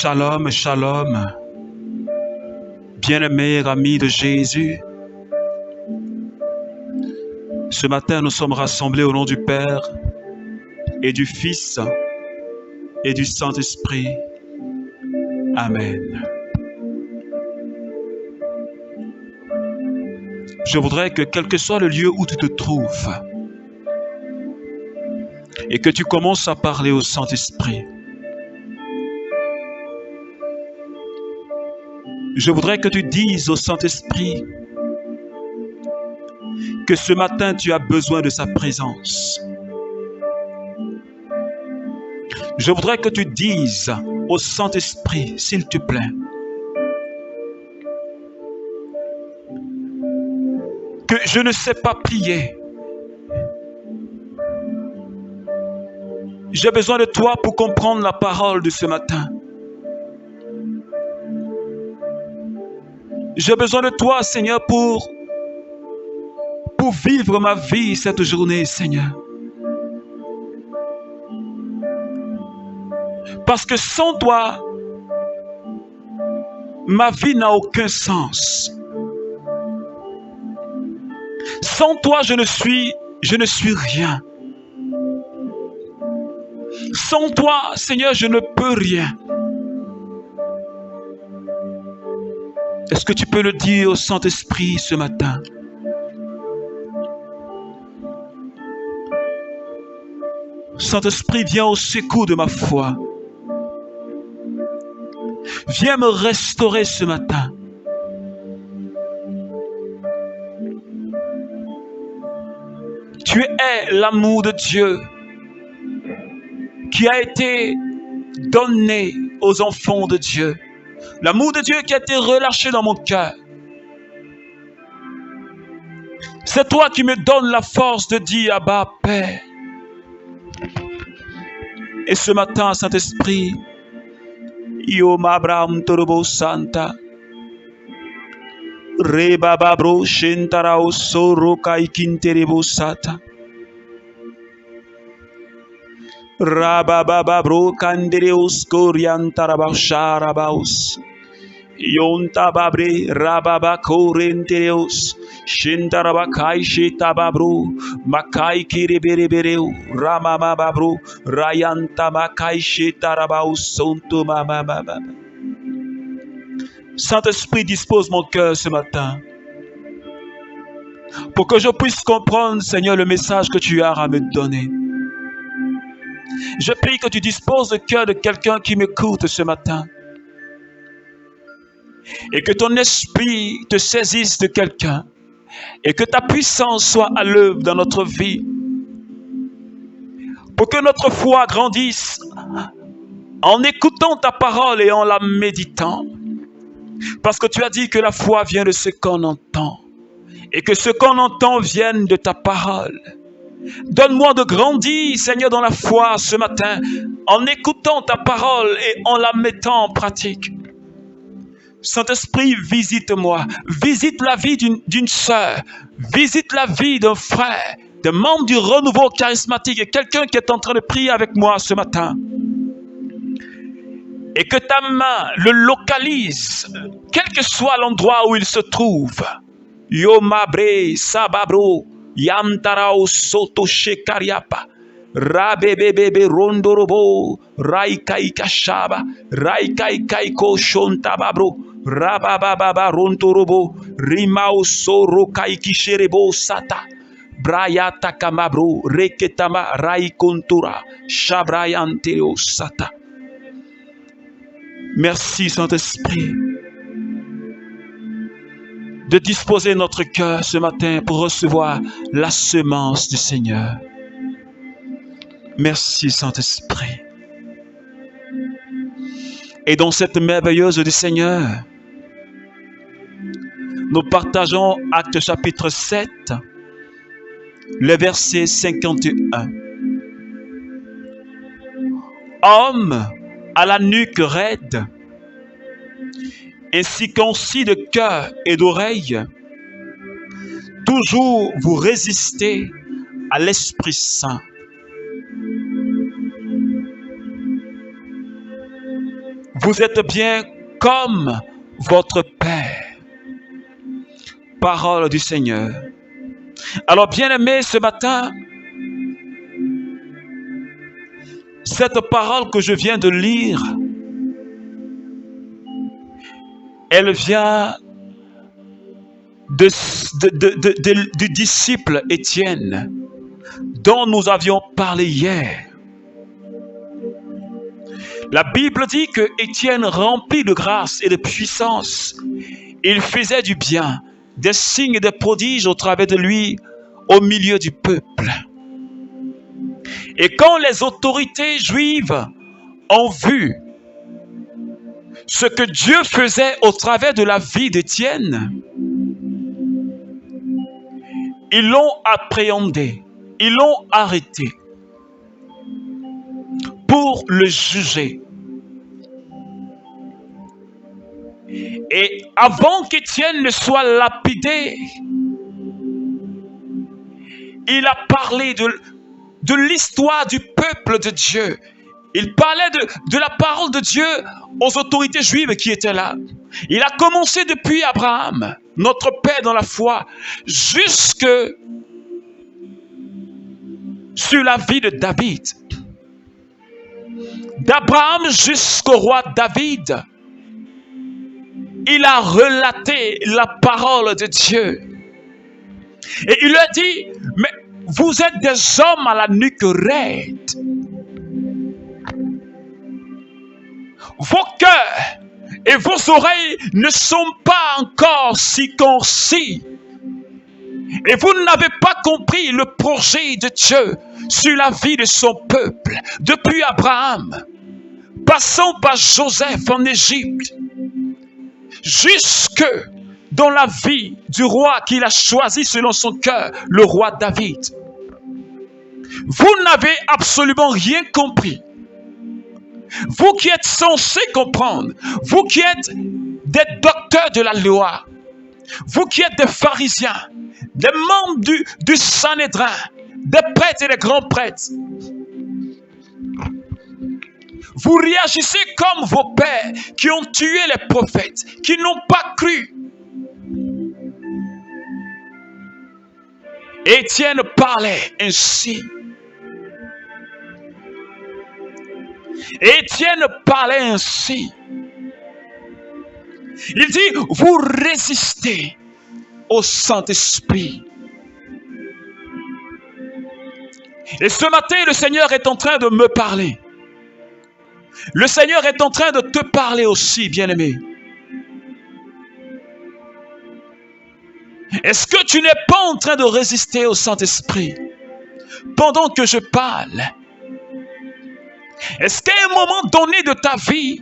Shalom, shalom, bien-aimés amis de Jésus. Ce matin, nous sommes rassemblés au nom du Père et du Fils et du Saint-Esprit. Amen. Je voudrais que quel que soit le lieu où tu te trouves et que tu commences à parler au Saint-Esprit. Je voudrais que tu dises au Saint-Esprit que ce matin tu as besoin de sa présence. Je voudrais que tu dises au Saint-Esprit, s'il te plaît, que je ne sais pas prier. J'ai besoin de toi pour comprendre la parole de ce matin. J'ai besoin de toi, Seigneur, pour vivre ma vie cette journée, Seigneur. Parce que sans toi, ma vie n'a aucun sens. Sans toi, je ne suis rien. Sans toi, Seigneur, je ne peux rien. Est-ce que tu peux le dire au Saint-Esprit ce matin? Saint-Esprit, viens au secours de ma foi. Viens me restaurer ce matin. Tu es l'amour de Dieu qui a été donné aux enfants de Dieu. L'amour de Dieu qui a été relâché dans mon cœur. C'est toi qui me donnes la force de dire Abba, Père. Et ce matin, Saint-Esprit, Yom Abraham Torobo Santa, Rebababro Shentarao Soro Kaikinterebo Sata, Rababababro Kandereos Koriantarabasharabaus, Yontababre Rababako Rentereos, Shentarabakai Shetababro, Makai Kirebereo, Ramamababro, Rayantamakai Shetarabaus, Sonto Mamamaba. Saint-Esprit, dispose mon cœur ce matin pour que je puisse comprendre, Seigneur, le message que tu as à me donner. Je prie que tu disposes le cœur de quelqu'un qui m'écoute ce matin et que ton esprit te saisisse de quelqu'un et que ta puissance soit à l'œuvre dans notre vie pour que notre foi grandisse en écoutant ta parole et en la méditant. Parce que tu as dit que la foi vient de ce qu'on entend et que ce qu'on entend vienne de ta parole. Donne-moi de grandir, Seigneur, dans la foi ce matin en écoutant ta parole et en la mettant en pratique. Saint-Esprit, visite-moi, visite la vie d'une sœur, visite la vie d'un frère, d'un membre du renouveau charismatique et quelqu'un qui est en train de prier avec moi ce matin. Et que ta main le localise, quel que soit l'endroit où il se trouve. Yomabre, Sababro, Yamtarao, Soto, Shekariapa, Rabebebe, Rondorobo, Raikai Kashaba, Raikai Kaiko, Shontababro, Rabababa, Rondorobo, Rimao, Soro, Kaikisherebo, Sata, Brayata Kamabro, Reketama, Raikontura, Shabrayanteo, Sata. Merci Saint-Esprit de disposer notre cœur ce matin pour recevoir la semence du Seigneur. Merci Saint-Esprit. Et dans cette merveilleuse du Seigneur, nous partageons Actes chapitre 7, le verset 51. Homme à la nuque raide, ainsi concis de cœur et d'oreille, toujours vous résistez à l'Esprit Saint. Vous êtes bien comme votre Père. Parole du Seigneur. Alors, bien-aimés, ce matin, cette parole que je viens de lire, elle vient du disciple Étienne, dont nous avions parlé hier. La Bible dit que Étienne, rempli de grâce et de puissance, il faisait du bien, des signes et des prodiges au travers de lui, au milieu du peuple. Et quand les autorités juives ont vu ce que Dieu faisait au travers de la vie d'Étienne, ils l'ont appréhendé, ils l'ont arrêté pour le juger. Et avant qu'Étienne ne soit lapidé, il a parlé de l'histoire du peuple de Dieu. Il parlait de la parole de Dieu aux autorités juives qui étaient là. Il a commencé depuis Abraham, notre père dans la foi, jusque sur la vie de David. D'Abraham jusqu'au roi David, il a relaté la parole de Dieu. Et il leur dit, mais vous êtes des hommes à la nuque raide. Vos cœurs et vos oreilles ne sont pas encore circoncis. Et vous n'avez pas compris le projet de Dieu sur la vie de son peuple, depuis Abraham, passant par Joseph en Égypte, jusque dans la vie du roi qu'il a choisi selon son cœur, le roi David. Vous n'avez absolument rien compris. Vous qui êtes censés comprendre, vous qui êtes des docteurs de la loi, vous qui êtes des pharisiens, des membres du Sanhédrin, des prêtres et des grands prêtres, vous réagissez comme vos pères qui ont tué les prophètes, qui n'ont pas cru. Étienne parlait ainsi. Étienne parlait ainsi. Il dit, vous résistez au Saint-Esprit. Et ce matin, le Seigneur est en train de me parler. Le Seigneur est en train de te parler aussi, bien-aimé. Est-ce que tu n'es pas en train de résister au Saint-Esprit pendant que je parle? Est-ce qu'à un moment donné de ta vie,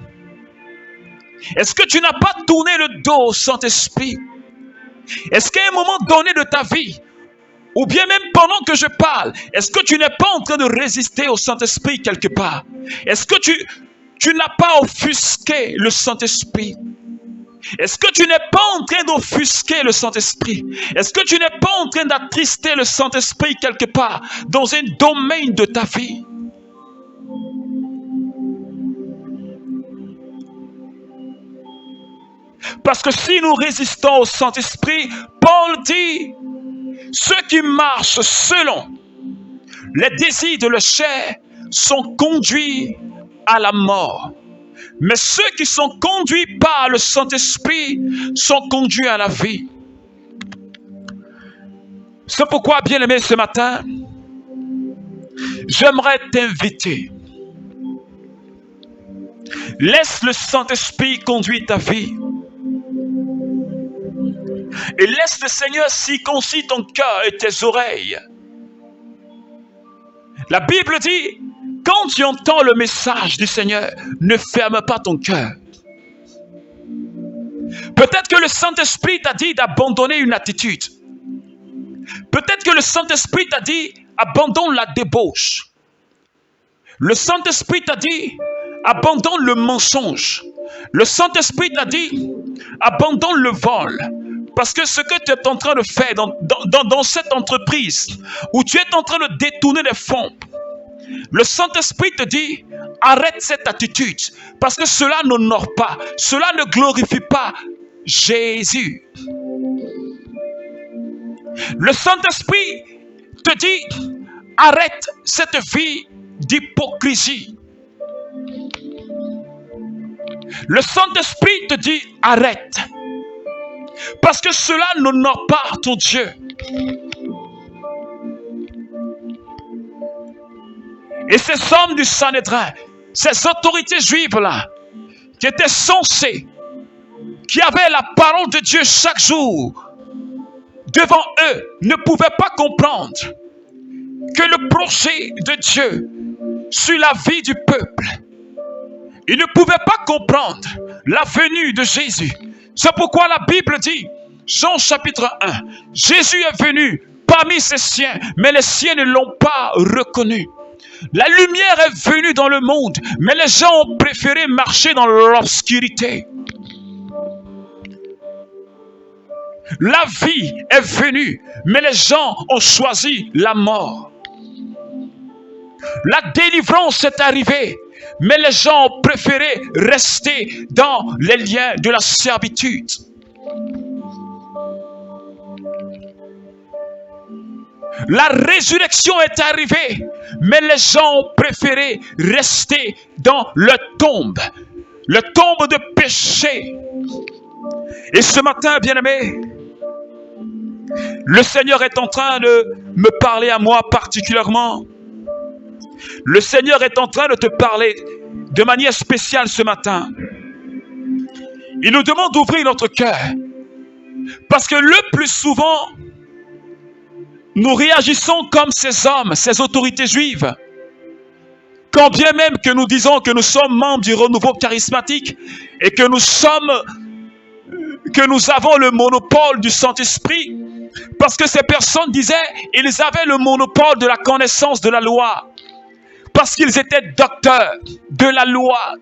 est-ce que tu n'as pas tourné le dos au Saint-Esprit? Est-ce qu'à un moment donné de ta vie, ou bien même pendant que je parle, est-ce que tu n'es pas en train de résister au Saint-Esprit quelque part? Est-ce que tu n'as pas offusqué le Saint-Esprit? Est-ce que tu n'es pas en train d'offusquer le Saint-Esprit? Est-ce que tu n'es pas en train d'attrister le Saint-Esprit quelque part dans un domaine de ta vie? Parce que si nous résistons au Saint-Esprit, Paul dit, ceux qui marchent selon les désirs de la chair sont conduits à la mort. Mais ceux qui sont conduits par le Saint-Esprit sont conduits à la vie. C'est pourquoi, bien-aimé, ce matin, j'aimerais t'inviter. Laisse le Saint-Esprit conduire ta vie. Et laisse le Seigneur circoncire ton cœur et tes oreilles. La Bible dit, quand tu entends le message du Seigneur, ne ferme pas ton cœur. Peut-être que le Saint-Esprit t'a dit d'abandonner une attitude. Peut-être que le Saint-Esprit t'a dit, abandonne la débauche. Le Saint-Esprit t'a dit, abandonne le mensonge. Le Saint-Esprit t'a dit, abandonne le vol. Parce que ce que tu es en train de faire dans cette entreprise, où tu es en train de détourner des fonds, le Saint-Esprit te dit, Arrête cette attitude parce que cela n'honore pas, cela ne glorifie pas Jésus. Le Saint-Esprit te dit, arrête cette vie d'hypocrisie. Le Saint-Esprit te dit, arrête. Parce que cela n'honore pas ton Dieu. Et ces hommes du Sanhédrin, ces autorités juives-là, qui étaient censées, qui avaient la parole de Dieu chaque jour devant eux, ne pouvaient pas comprendre que le projet de Dieu sur la vie du peuple, ils ne pouvaient pas comprendre la venue de Jésus. C'est pourquoi la Bible dit, Jean chapitre 1, Jésus est venu parmi ses siens, mais les siens ne l'ont pas reconnu. La lumière est venue dans le monde, mais les gens ont préféré marcher dans l'obscurité. La vie est venue, mais les gens ont choisi la mort. La délivrance est arrivée, mais les gens ont préféré rester dans les liens de la servitude. La résurrection est arrivée, mais les gens ont préféré rester dans le tombe de péché. Et ce matin, bien-aimé, le Seigneur est en train de me parler à moi particulièrement. Le Seigneur est en train de te parler de manière spéciale ce matin. Il nous demande d'ouvrir notre cœur. Parce que le plus souvent, nous réagissons comme ces hommes, ces autorités juives. Quand bien même que nous disons que nous sommes membres du renouveau charismatique et que nous avons le monopole du Saint-Esprit, parce que ces personnes disaient, ils avaient le monopole de la connaissance de la loi. Parce qu'ils étaient docteurs de la loi.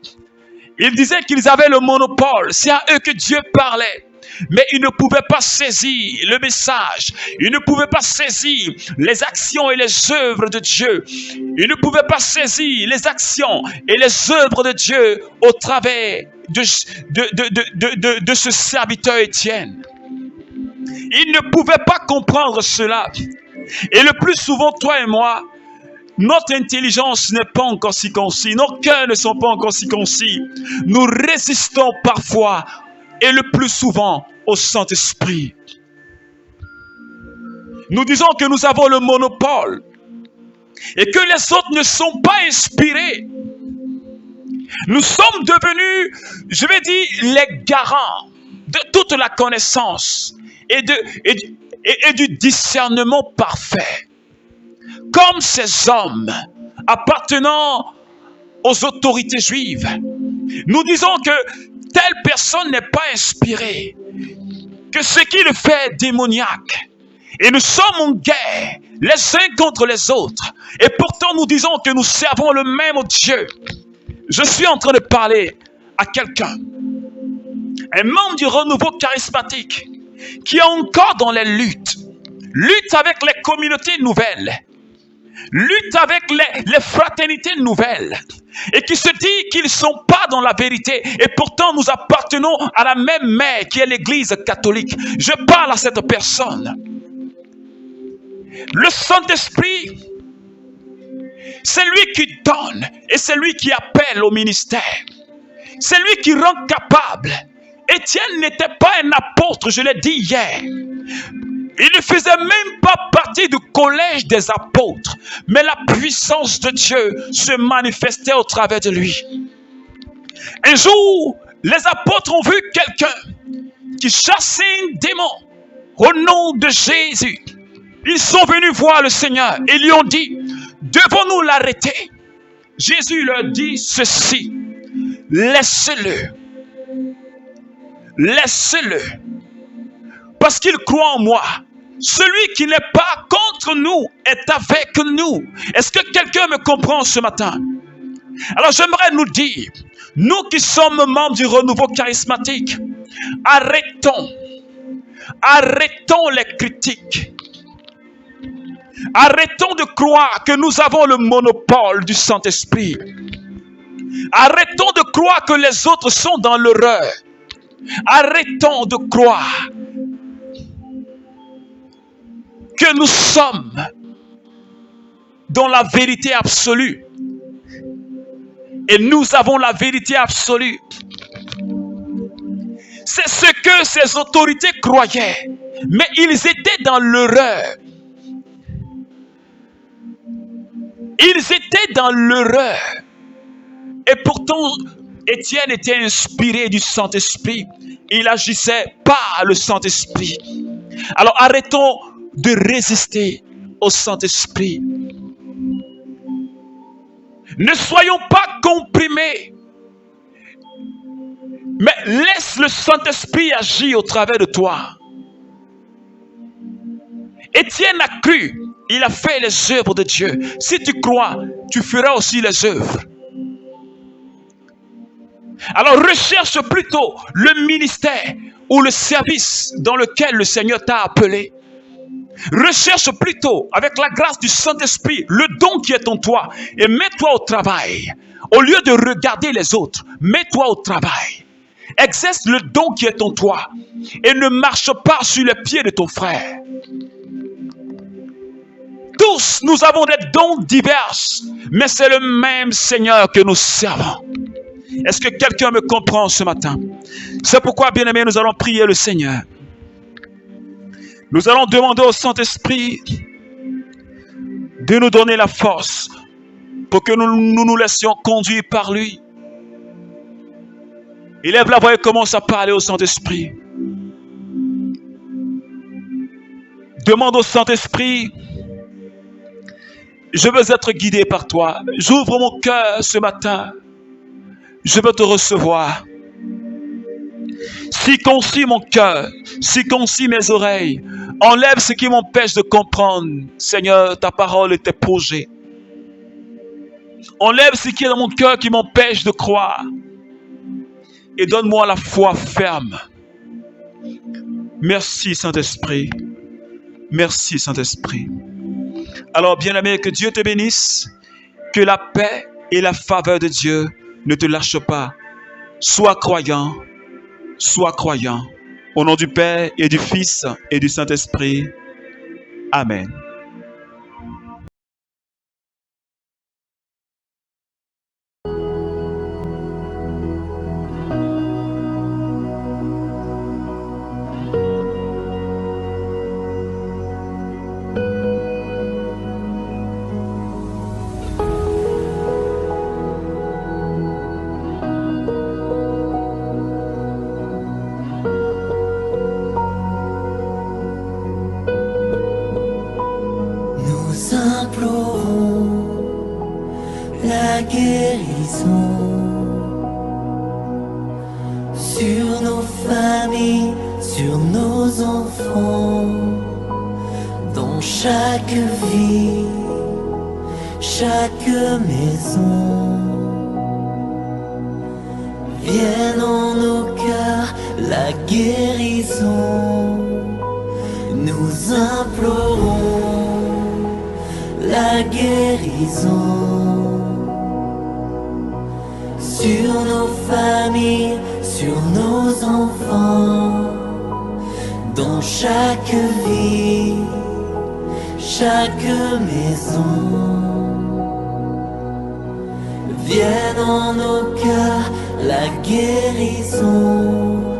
Ils disaient qu'ils avaient le monopole. C'est à eux que Dieu parlait. Mais ils ne pouvaient pas saisir le message. Ils ne pouvaient pas saisir les actions et les œuvres de Dieu. Ils ne pouvaient pas saisir les actions et les œuvres de Dieu au travers de ce serviteur Étienne. Ils ne pouvaient pas comprendre cela. Et le plus souvent, toi et moi, notre intelligence n'est pas encore si concis, nos cœurs ne sont pas encore si concis. Nous résistons parfois, et le plus souvent, au Saint-Esprit. Nous disons que nous avons le monopole, et que les autres ne sont pas inspirés. Nous sommes devenus, je vais dire, les garants de toute la connaissance et du discernement parfait. Comme ces hommes appartenant aux autorités juives, nous disons que telle personne n'est pas inspirée, que ce qu'il fait est démoniaque. Et nous sommes en guerre les uns contre les autres. Et pourtant nous disons que nous servons le même Dieu. Je suis en train de parler à quelqu'un, un membre du renouveau charismatique, qui est encore dans les luttes. Lutte avec les communautés nouvelles. Lutte avec les fraternités nouvelles. Et qui se dit qu'ils ne sont pas dans la vérité. Et pourtant nous appartenons à la même mère qui est l'Église catholique. Je parle à cette personne. Le Saint-Esprit, c'est lui qui donne et c'est lui qui appelle au ministère. C'est lui qui rend capable. Étienne n'était pas un apôtre, je l'ai dit hier. Il ne faisait même pas partie du collège des apôtres. Mais la puissance de Dieu se manifestait au travers de lui. Un jour, les apôtres ont vu quelqu'un qui chassait un démon au nom de Jésus. Ils sont venus voir le Seigneur et lui ont dit, devons-nous l'arrêter? Jésus leur dit ceci, laissez-le. Laissez-le. Parce qu'il croit en moi. Celui qui n'est pas contre nous est avec nous. Est-ce que quelqu'un me comprend ce matin? Alors j'aimerais nous dire, nous qui sommes membres du renouveau charismatique, arrêtons les critiques. Arrêtons de croire que nous avons le monopole du Saint-Esprit. Arrêtons de croire que les autres sont dans l'erreur. Arrêtons de croire que nous sommes dans la vérité absolue. Et nous avons la vérité absolue. C'est ce que ces autorités croyaient. Mais ils étaient dans l'erreur. Ils étaient dans l'erreur. Et pourtant, Étienne était inspiré du Saint-Esprit. Il agissait par le Saint-Esprit. Alors arrêtons de résister au Saint-Esprit. Ne soyons pas comprimés. Mais laisse le Saint-Esprit agir au travers de toi. Étienne a cru. Il a fait les œuvres de Dieu. Si tu crois, tu feras aussi les œuvres. Alors recherche plutôt le ministère ou le service dans lequel le Seigneur t'a appelé. Recherche plutôt, avec la grâce du Saint-Esprit, le don qui est en toi et mets-toi au travail. Au lieu de regarder les autres, mets-toi au travail. Exerce le don qui est en toi et ne marche pas sur les pieds de ton frère. Tous, nous avons des dons divers, mais c'est le même Seigneur que nous servons. Est-ce que quelqu'un me comprend ce matin? C'est pourquoi, bien-aimés, nous allons prier le Seigneur. Nous allons demander au Saint-Esprit de nous donner la force pour que nous laissions conduire par lui. Il lève la voix et commence à parler au Saint-Esprit. Demande au Saint-Esprit, je veux être guidé par toi. J'ouvre mon cœur ce matin. Je veux te recevoir. Circoncis mon cœur, circoncis mes oreilles. Enlève ce qui m'empêche de comprendre. Seigneur, ta parole est tes projets. Enlève ce qui est dans mon cœur qui m'empêche de croire. Et donne-moi la foi ferme. Merci Saint-Esprit. Merci Saint-Esprit. Alors bien-aimé, que Dieu te bénisse. Que la paix et la faveur de Dieu ne te lâchent pas. Sois croyant. Sois croyant. Au nom du Père et du Fils et du Saint-Esprit. Amen. La guérison sur nos familles, sur nos enfants, dans chaque vie, chaque maison. Vienne en nos cœurs la guérison. Nous implorons la guérison sur nos familles, sur nos enfants, dans chaque vie, chaque maison. Vienne en nos cœurs la guérison.